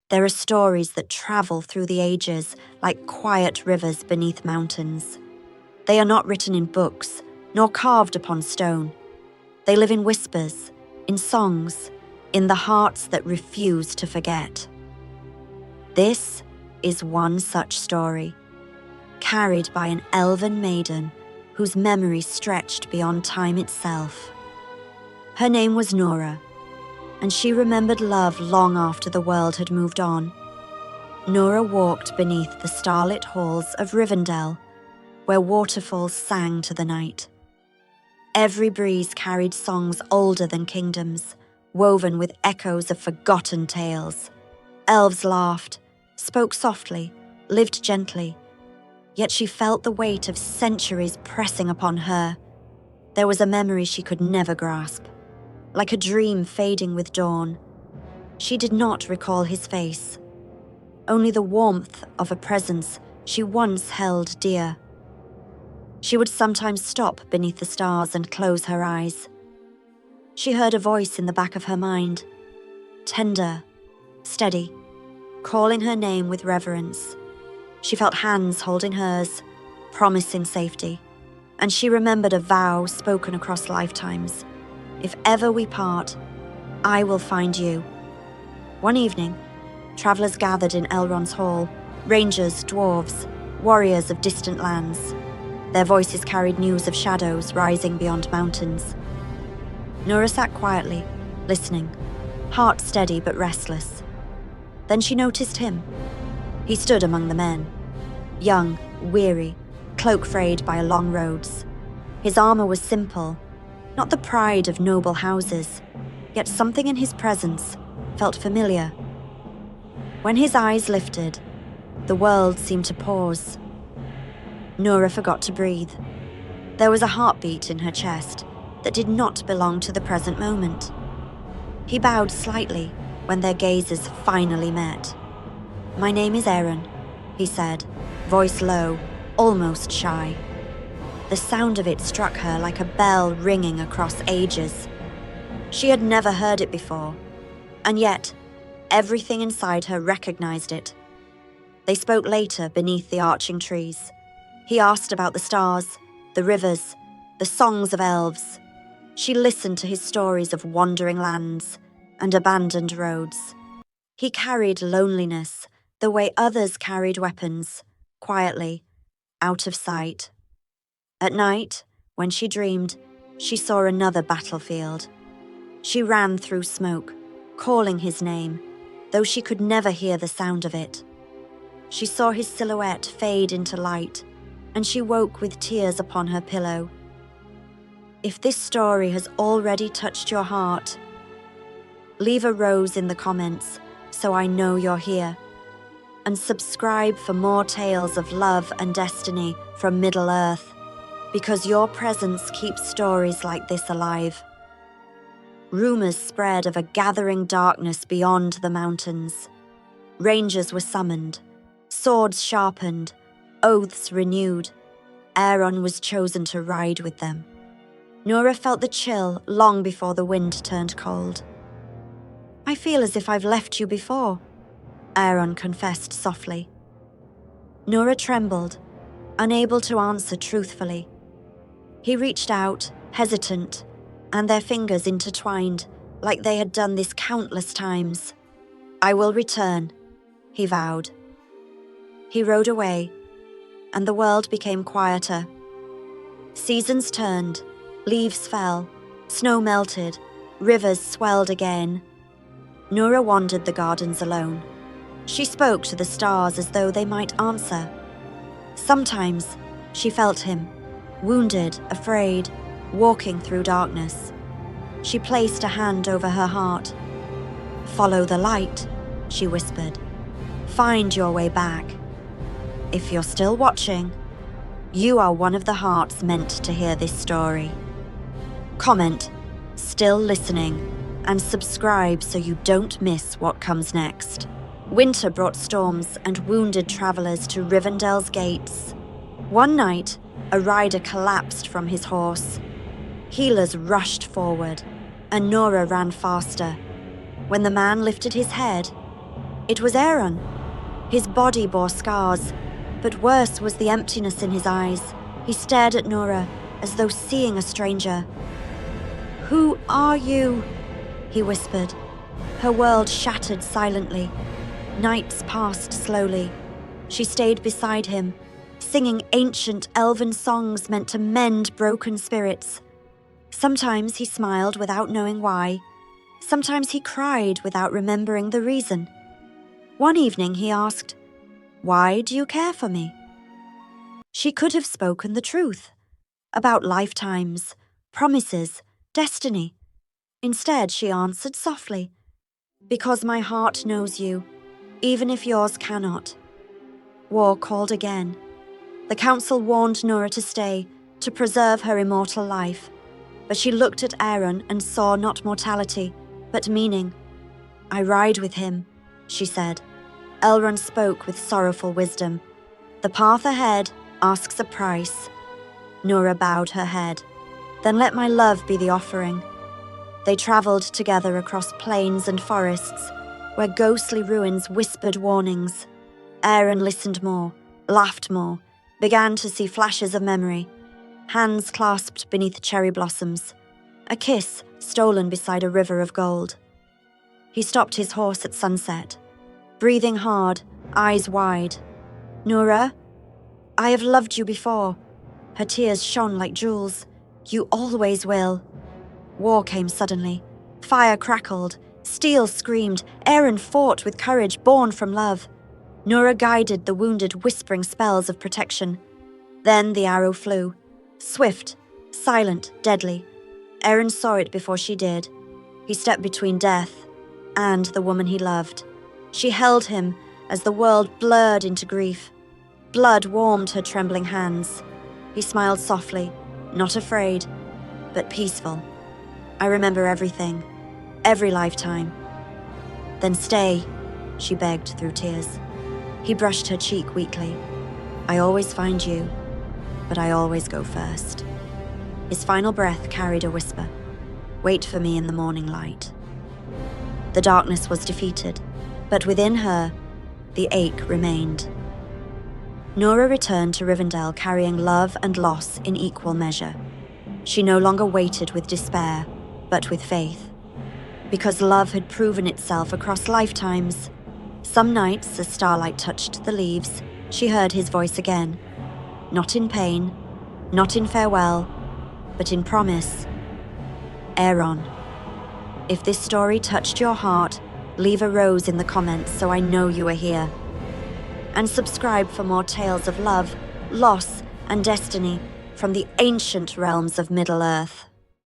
There are stories that travel through the ages like quiet rivers beneath mountains. They are not written in books, nor carved upon stone. They live in whispers, in songs, in the hearts that refuse to forget. This is one such story, carried by an elven maiden whose memory stretched beyond time itself. Her name was Noorah, and she remembered love long after the world had moved on. Noorah walked beneath the starlit halls of Rivendell, where waterfalls sang to the night. Every breeze carried songs older than kingdoms, woven with echoes of forgotten tales. Elves laughed, spoke softly, lived gently, yet she felt the weight of centuries pressing upon her. There was a memory she could never grasp, like a dream fading with dawn. She did not recall his face, only the warmth of a presence she once held dear. She would sometimes stop beneath the stars and close her eyes. She heard a voice in the back of her mind, tender, steady, calling her name with reverence. She felt hands holding hers, promising safety, and she remembered a vow spoken across lifetimes. If ever we part, I will find you. One evening, travelers gathered in Elrond's hall, rangers, dwarves, warriors of distant lands. Their voices carried news of shadows rising beyond mountains. Noorah sat quietly, listening, heart steady but restless. Then she noticed him. He stood among the men, young, weary, cloak frayed by long roads. His armor was simple, not the pride of noble houses, yet something in his presence felt familiar. When his eyes lifted, the world seemed to pause. Noorah forgot to breathe. There was a heartbeat in her chest that did not belong to the present moment. He bowed slightly when their gazes finally met. "My name is Aaron," he said, voice low, almost shy. The sound of it struck her like a bell ringing across ages. She had never heard it before, and yet everything inside her recognized it. They spoke later beneath the arching trees. He asked about the stars, the rivers, the songs of elves. She listened to his stories of wandering lands and abandoned roads. He carried loneliness the way others carried weapons, quietly, out of sight. At night, when she dreamed, she saw another battlefield. She ran through smoke, calling his name, though she could never hear the sound of it. She saw his silhouette fade into light, and she woke with tears upon her pillow. If this story has already touched your heart, leave a rose in the comments so I know you're here, and subscribe for more tales of love and destiny from Middle-earth, because your presence keeps stories like this alive. Rumors spread of a gathering darkness beyond the mountains. Rangers were summoned, swords sharpened, oaths renewed. Aaron was chosen to ride with them. Noorah felt the chill long before the wind turned cold. "I feel as if I've left you before," Aaron confessed softly. Noorah trembled, unable to answer truthfully. He reached out, hesitant, and their fingers intertwined like they had done this countless times. "I will return," he vowed. He rode away, and the world became quieter. Seasons turned, leaves fell, snow melted, rivers swelled again. Noorah wandered the gardens alone. She spoke to the stars as though they might answer. Sometimes she felt him, wounded, afraid, walking through darkness. She placed a hand over her heart. "Follow the light," she whispered. "Find your way back. If you're still watching, you are one of the hearts meant to hear this story." Comment, "Still listening," and subscribe so you don't miss what comes next. Winter brought storms and wounded travelers to Rivendell's gates. One night, a rider collapsed from his horse. Healers rushed forward, and Noorah ran faster. When the man lifted his head, It was Aaron. His body bore scars, but worse was the emptiness in his eyes. He stared at Noorah as though seeing a stranger. "Who are you?" he whispered. Her world shattered silently. Nights passed slowly. She stayed beside him, singing ancient Elven songs meant to mend broken spirits. Sometimes he smiled without knowing why. Sometimes he cried without remembering the reason. One evening he asked, "Why do you care for me?" She could have spoken the truth about lifetimes, promises, destiny. Instead, she answered softly, "Because my heart knows you, even if yours cannot." War called again. The council warned Noorah to stay, to preserve her immortal life. But she looked at Aaron and saw not mortality, but meaning. "I ride with him," she said. Elrond spoke with sorrowful wisdom. "The path ahead asks a price." Noorah bowed her head. "Then let my love be the offering." They travelled together across plains and forests, where ghostly ruins whispered warnings. Aaron listened more, laughed more, began to see flashes of memory. Hands clasped beneath cherry blossoms. A kiss stolen beside a river of gold. He stopped his horse at sunset, breathing hard, eyes wide. "Noorah, I have loved you before." Her tears shone like jewels. "You always will." War came suddenly. Fire crackled. Steel screamed. Aaron fought with courage born from love. Noorah guided the wounded, whispering spells of protection. Then the arrow flew. Swift, silent, deadly. Aaron saw it before she did. He stepped between death and the woman he loved. She held him as the world blurred into grief. Blood warmed her trembling hands. He smiled softly, not afraid, but peaceful. "I remember everything, every lifetime." "Then stay," she begged through tears. He brushed her cheek weakly. "I always find you, but I always go first." His final breath carried a whisper. "Wait for me in the morning light." The darkness was defeated, but within her, the ache remained. Noorah returned to Rivendell carrying love and loss in equal measure. She no longer waited with despair, but with faith. Because love had proven itself across lifetimes. Some nights, as starlight touched the leaves, she heard his voice again. Not in pain, not in farewell, but in promise. "Aaron, if this story touched your heart, leave a rose in the comments so I know you are here. And subscribe for more tales of love, loss, and destiny from the ancient realms of Middle-earth."